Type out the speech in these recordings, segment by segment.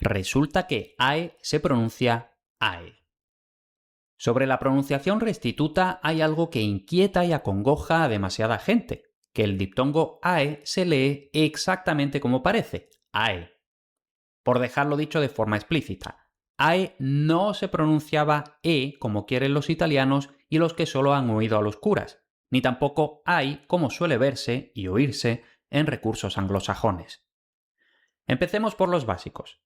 Resulta que AE se pronuncia AE. Sobre la pronunciación restituta hay algo que inquieta y acongoja a demasiada gente, que el diptongo AE se lee exactamente como parece, AE. Por dejarlo dicho de forma explícita, AE no se pronunciaba E como quieren los italianos y los que solo han oído a los curas, ni tampoco AI como suele verse y oírse en recursos anglosajones. Empecemos por los básicos.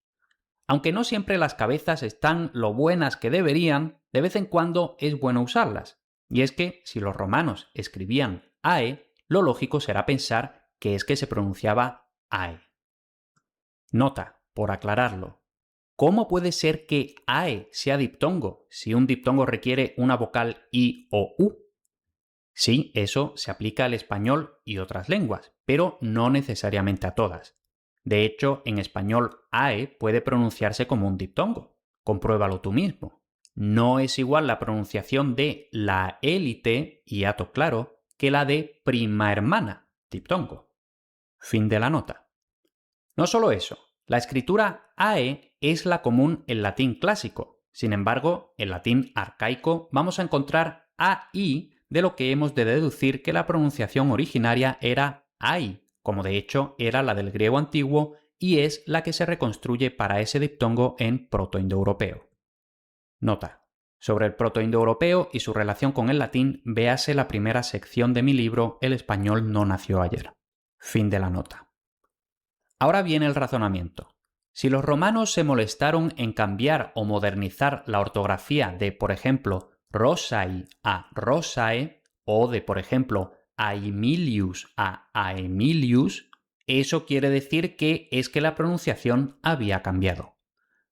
Aunque no siempre las cabezas están lo buenas que deberían, de vez en cuando es bueno usarlas. Y es que si los romanos escribían AE, lo lógico será pensar que es que se pronunciaba AE. Nota, por aclararlo. ¿Cómo puede ser que AE sea diptongo si un diptongo requiere una vocal I o U? Sí, eso se aplica al español y otras lenguas, pero no necesariamente a todas. De hecho, en español AE puede pronunciarse como un diptongo. Compruébalo tú mismo. No es igual la pronunciación de la élite, hiato claro, que la de prima hermana, diptongo. Fin de la nota. No solo eso, la escritura AE es la común en latín clásico. Sin embargo, en latín arcaico vamos a encontrar AI, de lo que hemos de deducir que la pronunciación originaria era AI, como de hecho era la del griego antiguo y es la que se reconstruye para ese diptongo en protoindoeuropeo. Nota. Sobre el protoindoeuropeo y su relación con el latín, véase la primera sección de mi libro El español no nació ayer. Fin de la nota. Ahora viene el razonamiento. Si los romanos se molestaron en cambiar o modernizar la ortografía de, por ejemplo, Rosai a Rosae o de, por ejemplo, Aemilius a Aemilius, eso quiere decir que es que la pronunciación había cambiado.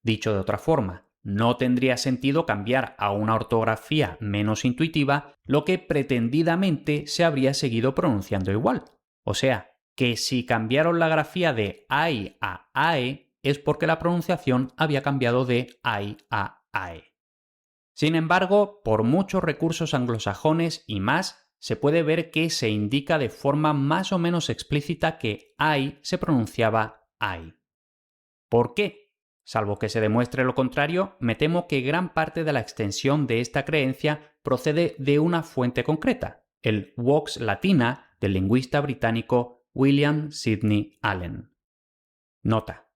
Dicho de otra forma, no tendría sentido cambiar a una ortografía menos intuitiva lo que pretendidamente se habría seguido pronunciando igual. O sea, que si cambiaron la grafía de AI a AE es porque la pronunciación había cambiado de AI a AE. Sin embargo, por muchos recursos anglosajones y más, se puede ver que se indica de forma más o menos explícita que AI se pronunciaba AI. ¿Por qué? Salvo que se demuestre lo contrario, me temo que gran parte de la extensión de esta creencia procede de una fuente concreta, el Vox Latina del lingüista británico William Sidney Allen. Nota.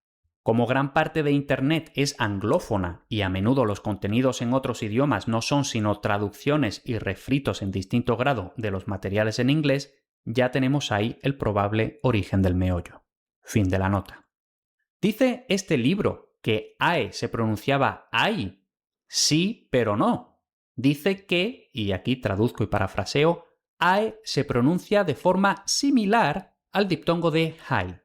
Como gran parte de Internet es anglófona y a menudo los contenidos en otros idiomas no son sino traducciones y refritos en distinto grado de los materiales en inglés, ya tenemos ahí el probable origen del meollo. Fin de la nota. ¿Dice este libro que AE se pronunciaba AI? Sí, pero no. Dice que, y aquí traduzco y parafraseo, AE se pronuncia de forma similar al diptongo de HAI.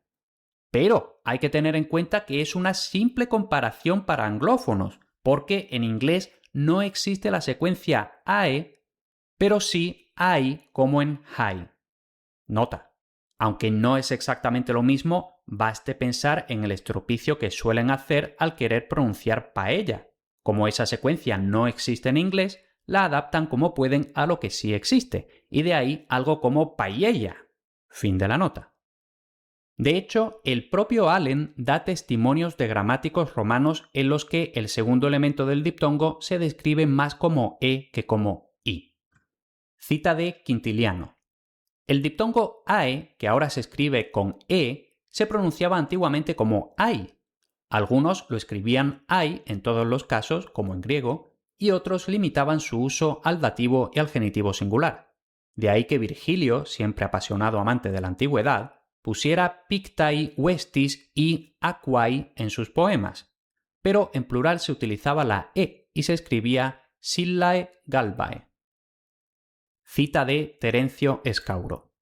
Pero hay que tener en cuenta que es una simple comparación para anglófonos, porque en inglés no existe la secuencia AE, pero sí AI como en HAI. Nota. Aunque no es exactamente lo mismo, baste pensar en el estropicio que suelen hacer al querer pronunciar paella. Como esa secuencia no existe en inglés, la adaptan como pueden a lo que sí existe, y de ahí algo como paella. Fin de la nota. De hecho, el propio Allen da testimonios de gramáticos romanos en los que el segundo elemento del diptongo se describe más como E que como I. Cita de Quintiliano. El diptongo AE, que ahora se escribe con E, se pronunciaba antiguamente como AI. Algunos lo escribían AI en todos los casos, como en griego, y otros limitaban su uso al dativo y al genitivo singular. De ahí que Virgilio, siempre apasionado amante de la antigüedad, pusiera pictai vestis y aquae en sus poemas, pero en plural se utilizaba la E y se escribía Sillae galbae. Cita de Terencio Escauro.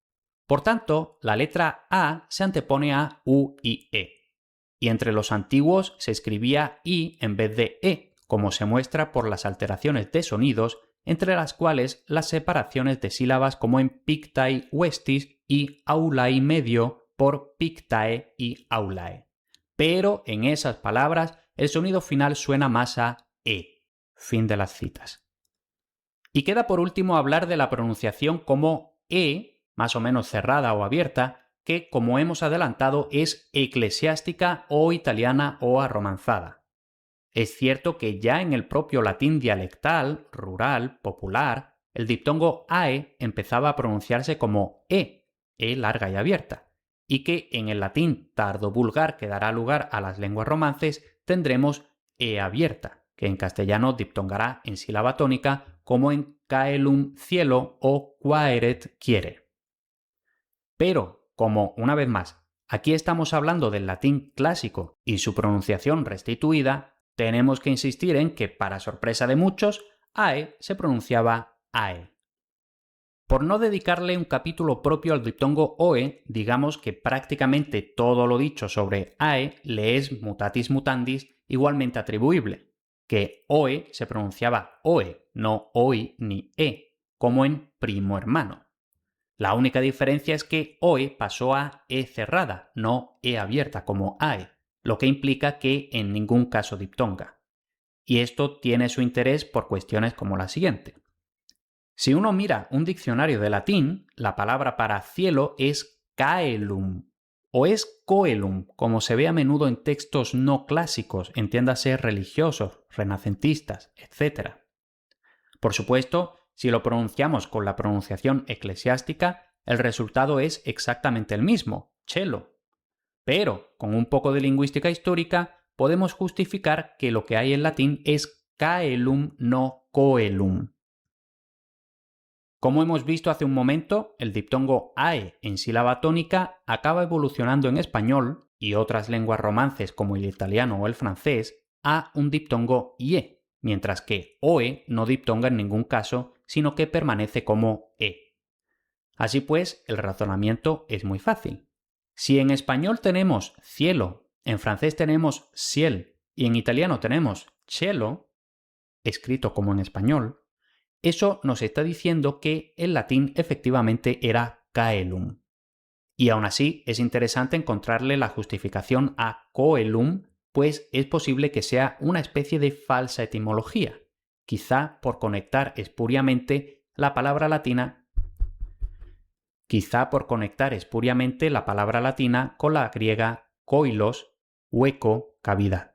Por tanto, la letra A se antepone a U y E, y entre los antiguos se escribía I en vez de E, como se muestra por las alteraciones de sonidos, entre las cuales las separaciones de sílabas como en pictai vestis y aulae medio por pictae y aulae. Pero en esas palabras el sonido final suena más a E. Fin de las citas. Y queda por último hablar de la pronunciación como E, más o menos cerrada o abierta, que, como hemos adelantado, es eclesiástica o italiana o arromanzada. Es cierto que ya en el propio latín dialectal, rural, popular, el diptongo AE empezaba a pronunciarse como E larga y abierta, y que en el latín tardo-vulgar que dará lugar a las lenguas romances tendremos E abierta, que en castellano diptongará en sílaba tónica como en caelum cielo o quaeret quiere. Pero, como una vez más, aquí estamos hablando del latín clásico y su pronunciación restituida, tenemos que insistir en que, para sorpresa de muchos, AE se pronunciaba AE. Por no dedicarle un capítulo propio al diptongo OE, digamos que prácticamente todo lo dicho sobre AE le es mutatis mutandis igualmente atribuible, que OE se pronunciaba OE, no OI ni E, como en primo hermano. La única diferencia es que OE pasó a E cerrada, no E abierta como AE, lo que implica que en ningún caso diptonga. Y esto tiene su interés por cuestiones como la siguiente. Si uno mira un diccionario de latín, la palabra para cielo es caelum o es coelum, como se ve a menudo en textos no clásicos, entiéndase religiosos, renacentistas, etc. Por supuesto, si lo pronunciamos con la pronunciación eclesiástica, el resultado es exactamente el mismo, cielo. Pero, con un poco de lingüística histórica, podemos justificar que lo que hay en latín es caelum, no coelum. Como hemos visto hace un momento, el diptongo AE en sílaba tónica acaba evolucionando en español y otras lenguas romances como el italiano o el francés a un diptongo IE, mientras que OE no diptonga en ningún caso, sino que permanece como E. Así pues, el razonamiento es muy fácil. Si en español tenemos cielo, en francés tenemos ciel y en italiano tenemos cielo, escrito como en español, eso nos está diciendo que el latín efectivamente era caelum. Y aún así es interesante encontrarle la justificación a coelum, pues es posible que sea una especie de falsa etimología, quizá por conectar espuriamente la palabra latina con la griega koilos, hueco, cavidad.